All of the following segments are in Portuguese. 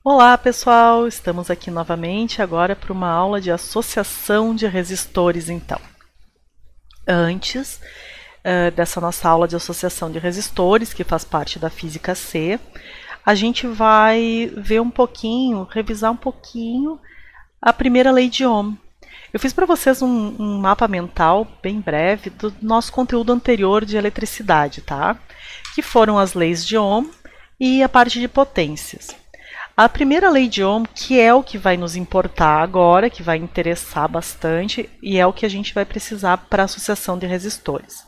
Olá pessoal, estamos aqui novamente agora para uma aula de associação de resistores então. Antes dessa nossa aula de associação de resistores, que faz parte da Física C, a gente vai ver um pouquinho, revisar um pouquinho a primeira lei de Ohm. Eu fiz para vocês um mapa mental bem breve do nosso conteúdo anterior de eletricidade, tá? Que foram as leis de Ohm e a parte de potências. A primeira lei de Ohm, que é o que vai nos importar agora, que vai interessar bastante, e é o que a gente vai precisar para a associação de resistores.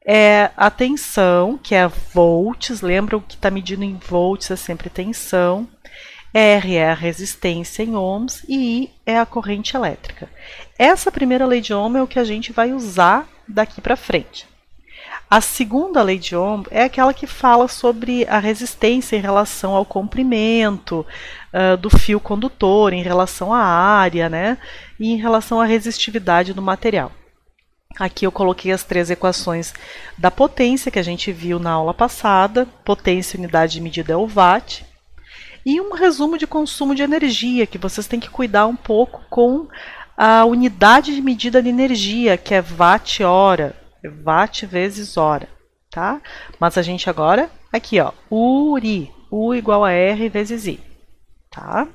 É a tensão, que é volts, lembram que está medindo em volts é sempre tensão. R é a resistência em ohms e I é a corrente elétrica. Essa primeira lei de Ohm é o que a gente vai usar daqui para frente. A segunda lei de Ohm é aquela que fala sobre a resistência em relação ao comprimento do fio condutor, em relação à área, né? E em relação à resistividade do material. Aqui eu coloquei as três equações da potência que a gente viu na aula passada. Potência, unidade de medida é o watt. E um resumo de consumo de energia, que vocês têm que cuidar um pouco com a unidade de medida de energia, que é watt-hora. Watt vezes hora, tá? Mas a gente agora, aqui ó, URI, U igual a R vezes I, tá?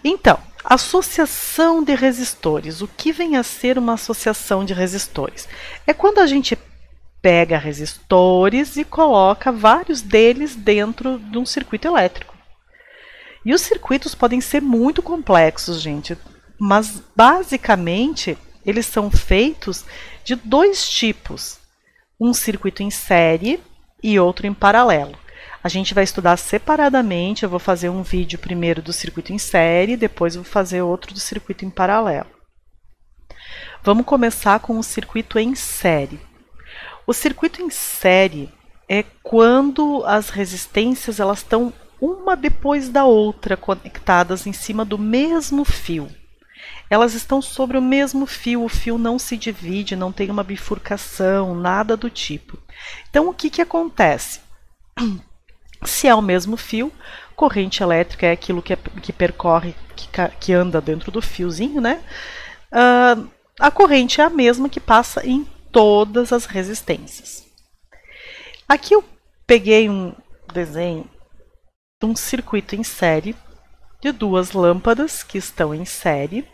Então, associação de resistores. O que vem a ser uma associação de resistores? É quando a gente pega resistores e coloca vários deles dentro de um circuito elétrico. E os circuitos podem ser muito complexos, gente, mas basicamente eles são feitos de dois tipos, um circuito em série e outro em paralelo. A gente vai estudar separadamente, eu vou fazer um vídeo primeiro do circuito em série, depois eu vou fazer outro do circuito em paralelo. Vamos começar com o circuito em série. O circuito em série é quando as resistências elas estão uma depois da outra conectadas em cima do mesmo fio. Elas estão sobre o mesmo fio, o fio não se divide, não tem uma bifurcação, nada do tipo. Então, o que acontece? Se é o mesmo fio, corrente elétrica é aquilo que percorre, que anda dentro do fiozinho, né? A corrente é a mesma que passa em todas as resistências. Aqui eu peguei um desenho de um circuito em série de duas lâmpadas que estão em série.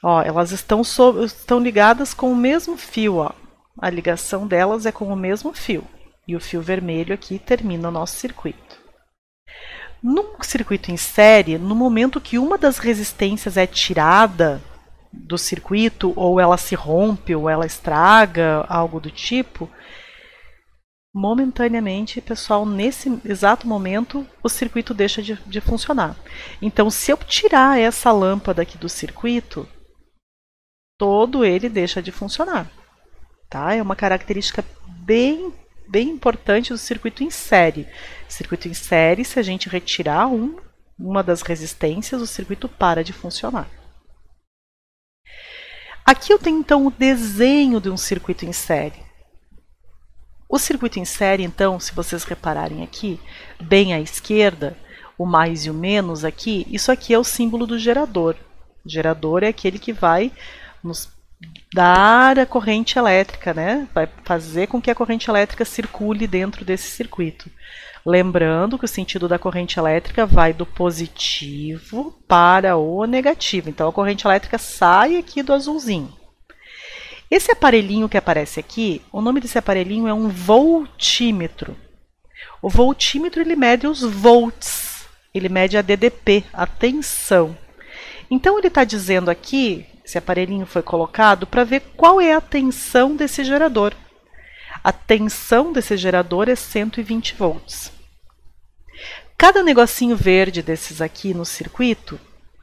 Ó, elas estão ligadas com o mesmo fio. Ó. A ligação delas é com o mesmo fio. E o fio vermelho aqui termina o nosso circuito. Num circuito em série, no momento que uma das resistências é tirada do circuito, ou ela se rompe, ou ela estraga, algo do tipo, momentaneamente, pessoal, nesse exato momento, o circuito deixa de funcionar. Então, se eu tirar essa lâmpada aqui do circuito, todo ele deixa de funcionar. Tá? É uma característica bem importante do circuito em série. Circuito em série, se a gente retirar uma das resistências, o circuito para de funcionar. Aqui eu tenho então o desenho de um circuito em série. O circuito em série, então, se vocês repararem aqui, bem à esquerda, o mais e o menos aqui, isso aqui é o símbolo do gerador. O gerador é aquele que vai nos dar a corrente elétrica, né? Vai fazer com que a corrente elétrica circule dentro desse circuito. Lembrando que o sentido da corrente elétrica vai do positivo para o negativo. Então, a corrente elétrica sai aqui do azulzinho. Esse aparelhinho que aparece aqui, o nome desse aparelhinho é um voltímetro. O voltímetro ele mede os volts, ele mede a DDP, a tensão. Então ele está dizendo aqui, esse aparelhinho foi colocado para ver qual é a tensão desse gerador. A tensão desse gerador é 120 volts. Cada negocinho verde desses aqui no circuito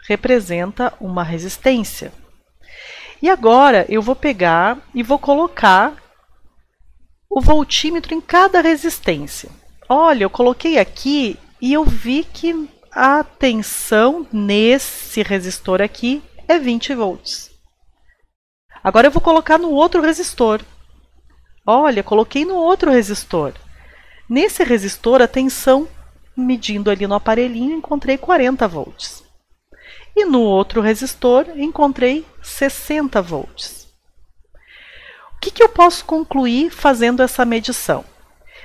representa uma resistência. E agora eu vou pegar e vou colocar o voltímetro em cada resistência. Olha, eu coloquei aqui e eu vi que a tensão nesse resistor aqui é 20 volts. Agora eu vou colocar no outro resistor. Olha, coloquei no outro resistor. Nesse resistor a tensão medindo ali no aparelhinho, encontrei 40 volts. E no outro resistor, encontrei 60 volts. O que eu posso concluir fazendo essa medição?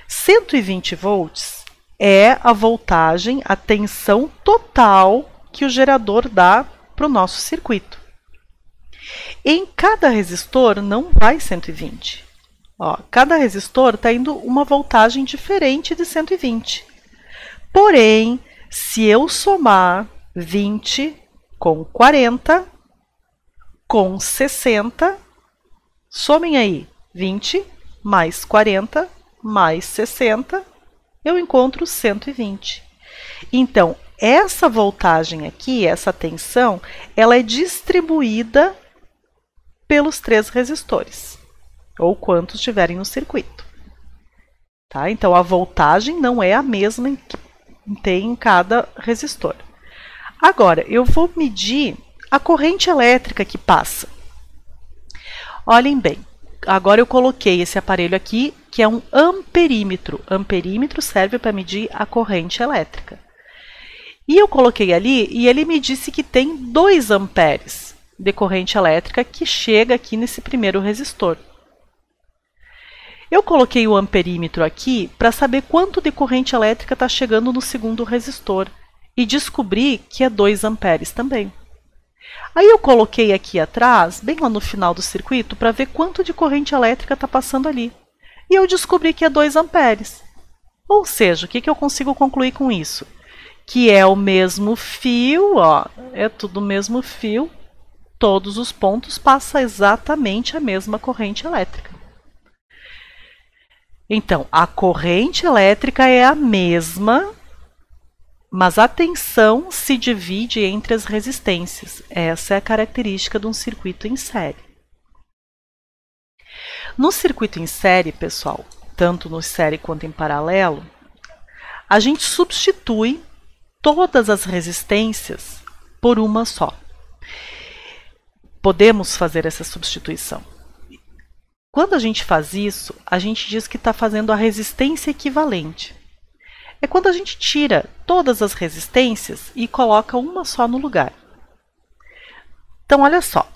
120 volts é a voltagem, a tensão total que o gerador dá para o nosso circuito. Em cada resistor não vai 120. Ó, cada resistor está indo uma voltagem diferente de 120. Porém, se eu somar 20 com 40 com 60, somem aí 20 mais 40 mais 60, eu encontro 120. Então, essa voltagem aqui, essa tensão, ela é distribuída pelos 3 resistores, ou quantos tiverem no circuito. Tá? Então, a voltagem não é a mesma que tem em cada resistor. Agora, eu vou medir a corrente elétrica que passa. Olhem bem, agora eu coloquei esse aparelho aqui, que é um amperímetro. Amperímetro serve para medir a corrente elétrica. E eu coloquei ali e ele me disse que tem 2 amperes de corrente elétrica que chega aqui nesse primeiro resistor. Eu coloquei o amperímetro aqui para saber quanto de corrente elétrica está chegando no segundo resistor e descobri que é 2 amperes também. Aí eu coloquei aqui atrás, bem lá no final do circuito, para ver quanto de corrente elétrica está passando ali. E eu descobri que é 2 amperes. Ou seja, o que eu consigo concluir com isso? Que é o mesmo fio, ó, é tudo o mesmo fio, todos os pontos passam exatamente a mesma corrente elétrica. Então, a corrente elétrica é a mesma, mas a tensão se divide entre as resistências. Essa é a característica de um circuito em série. No circuito em série, pessoal, tanto no série quanto em paralelo, a gente substitui todas as resistências por uma só. Podemos fazer essa substituição. Quando a gente faz isso, a gente diz que está fazendo a resistência equivalente. É quando a gente tira todas as resistências e coloca uma só no lugar. Então, olha só.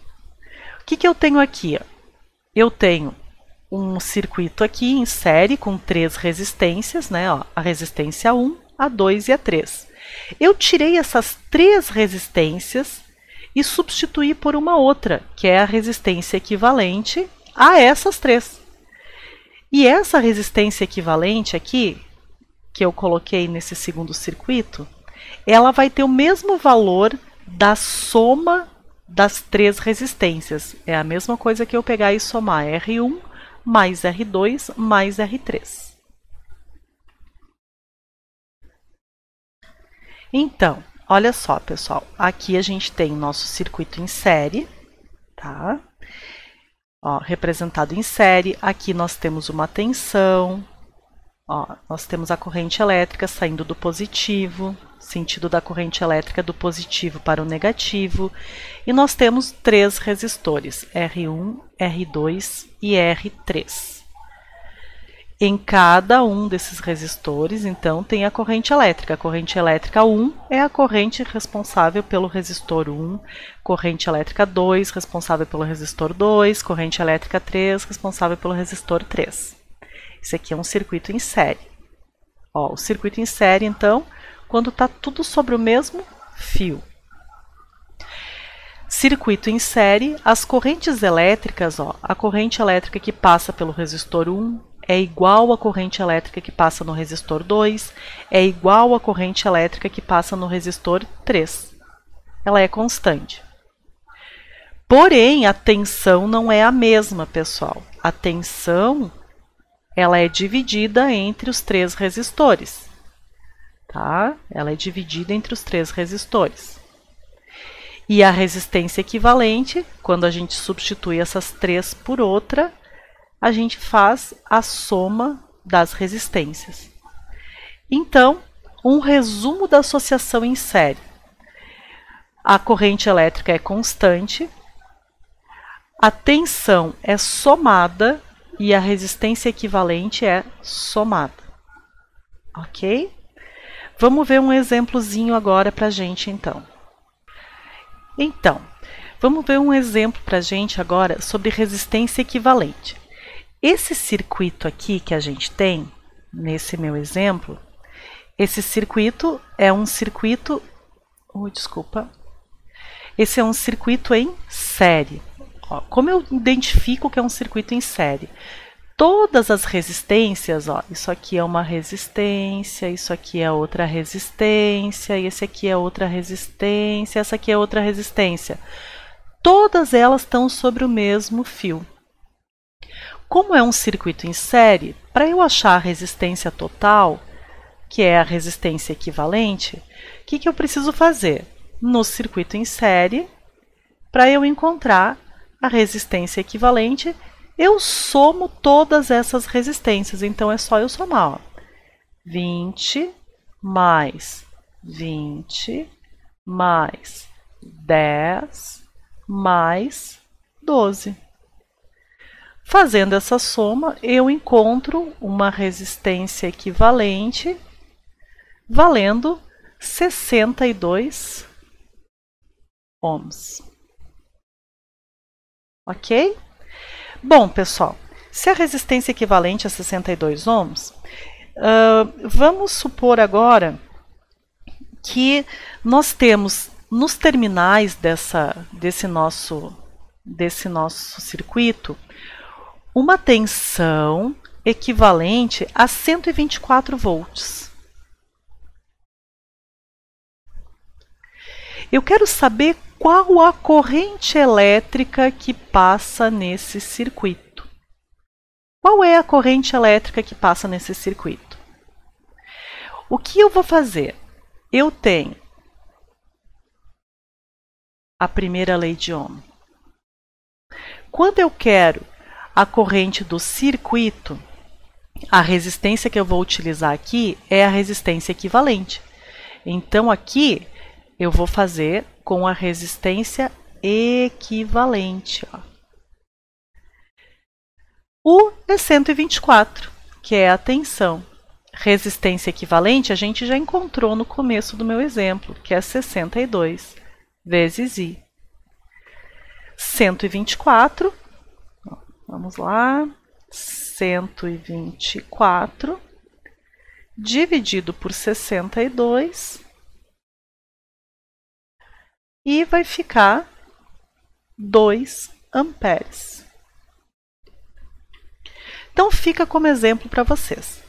O que eu tenho aqui? Eu tenho um circuito aqui em série com 3 resistências, né? Ó, a resistência 1, a 2 e a 3. Eu tirei essas 3 resistências e substituí por uma outra, que é a resistência equivalente a essas 3. E essa resistência equivalente aqui, que eu coloquei nesse segundo circuito, ela vai ter o mesmo valor da soma das 3 resistências. É a mesma coisa que eu pegar e somar R1 mais R2 mais R3. Então, olha só, pessoal. Aqui a gente tem o nosso circuito em série, tá? Ó, representado em série. Aqui nós temos uma tensão. Ó, nós temos a corrente elétrica saindo do positivo, sentido da corrente elétrica do positivo para o negativo. E nós temos 3 resistores, R1, R2 e R3. Em cada um desses resistores, então, tem a corrente elétrica. A corrente elétrica 1 é a corrente responsável pelo resistor 1, corrente elétrica 2 responsável pelo resistor 2, corrente elétrica 3 responsável pelo resistor 3. Esse aqui é um circuito em série. Ó, o circuito em série, então, quando está tudo sobre o mesmo fio. Circuito em série, as correntes elétricas, ó, a corrente elétrica que passa pelo resistor 1 é igual à corrente elétrica que passa no resistor 2, é igual à corrente elétrica que passa no resistor 3. Ela é constante. Porém, a tensão não é a mesma, pessoal. A tensão, ela é dividida entre os 3 resistores. Tá? Ela é dividida entre os 3 resistores. E a resistência equivalente, quando a gente substitui essas 3 por outra, a gente faz a soma das resistências. Então, um resumo da associação em série. A corrente elétrica é constante, a tensão é somada e a resistência equivalente é somada. Ok? Vamos ver um exemplozinho agora para a gente, então. Vamos ver um exemplo para a gente agora sobre resistência equivalente. Esse circuito aqui que a gente tem, nesse meu exemplo, esse circuito é um circuito... Esse é um circuito em série. Ó, como eu identifico que é um circuito em série? Todas as resistências, ó, isso aqui é uma resistência, isso aqui é outra resistência, esse aqui é outra resistência, essa aqui é outra resistência. Todas elas estão sobre o mesmo fio. Como é um circuito em série, para eu achar a resistência total, que é a resistência equivalente, o que eu preciso fazer? No circuito em série, para eu encontrar a resistência equivalente, eu somo todas essas resistências. Então, é só eu somar. Ó. 20 mais 20 mais 10 mais 12. Fazendo essa soma, eu encontro uma resistência equivalente valendo 62 ohms. Ok? Bom, pessoal, se a resistência equivalente a 62 ohms, vamos supor agora que nós temos nos terminais desse nosso circuito uma tensão equivalente a 124 volts. Eu quero saber qual a corrente elétrica que passa nesse circuito. Qual é a corrente elétrica que passa nesse circuito? O que eu vou fazer? Eu tenho a primeira lei de Ohm. Quando eu quero a corrente do circuito, a resistência que eu vou utilizar aqui é a resistência equivalente. Então, aqui eu vou fazer com a resistência equivalente. Ó. U é 124, que é a tensão. Resistência equivalente a gente já encontrou no começo do meu exemplo, que é 62 vezes I. 124, vamos lá, 124 dividido por 62 e vai ficar 2 amperes. Então, fica como exemplo para vocês.